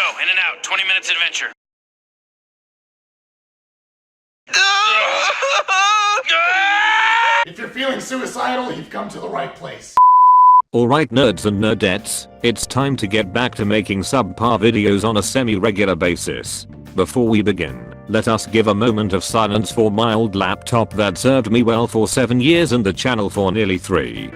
go. In and out. 20 minutes adventure. If you're feeling suicidal, you've come to the right place. Alright nerds and nerdettes, it's time to get back to making subpar videos on a semi-regular basis. Before we begin, let us give a moment of silence for my old laptop that served me well for 7 years and the channel for nearly 3.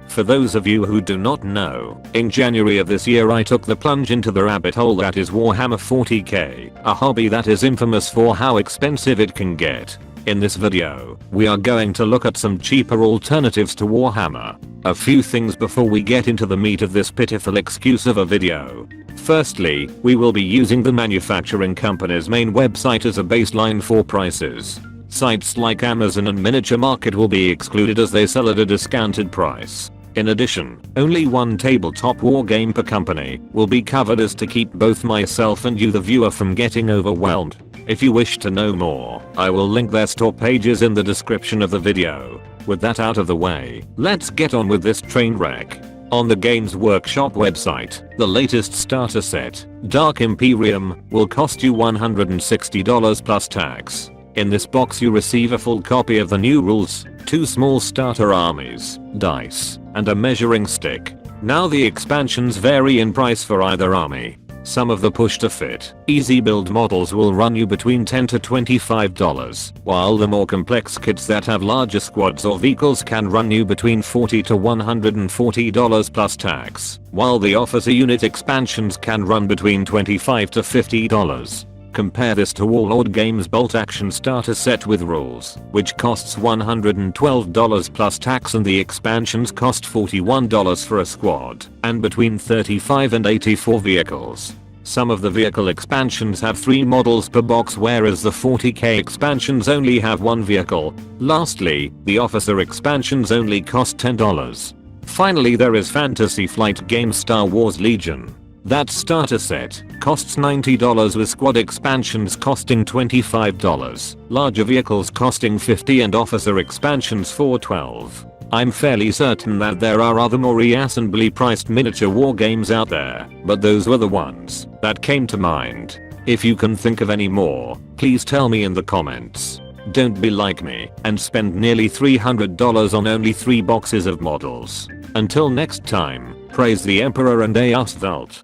For those of you who do not know, in January of this year I took the plunge into the rabbit hole that is Warhammer 40K, a hobby that is infamous for how expensive it can get. In this video, we are going to look at some cheaper alternatives to Warhammer. A few things before we get into the meat of this pitiful excuse of a video. Firstly, we will be using the manufacturing company's main website as a baseline for prices. Sites like Amazon and Miniature Market will be excluded as they sell at a discounted price. In addition, only one tabletop wargame per company will be covered as to keep both myself and you the viewer from getting overwhelmed. If you wish to know more, I will link their store pages in the description of the video. With that out of the way, let's get on with this train wreck. On the Games Workshop website, the latest starter set, Dark Imperium, will cost you $160 plus tax. In this box you receive a full copy of the new rules, 2 small starter armies, dice, and a measuring stick. Now the expansions vary in price for either army. Some of the push to fit, easy build models will run you between $10 to $25, while the more complex kits that have larger squads or vehicles can run you between $40 to $140 plus tax, while the officer unit expansions can run between $25 to $50. Compare this to Warlord Games Bolt Action Starter Set with rules, which costs $112 plus tax and the expansions cost $41 for a squad, and between 35 and 84 vehicles. Some of the vehicle expansions have 3 models per box whereas the 40k expansions only have 1 vehicle. Lastly, the officer expansions only cost $10. Finally there is Fantasy Flight Games Star Wars Legion. That starter set costs $90 with squad expansions costing $25, larger vehicles costing $50 and officer expansions for $12. I'm fairly certain that there are other more reasonably priced miniature war games out there, but those were the ones that came to mind. If you can think of any more, please tell me in the comments. Don't be like me and spend nearly $300 on only 3 boxes of models. Until next time, praise the Emperor and Eastvelt.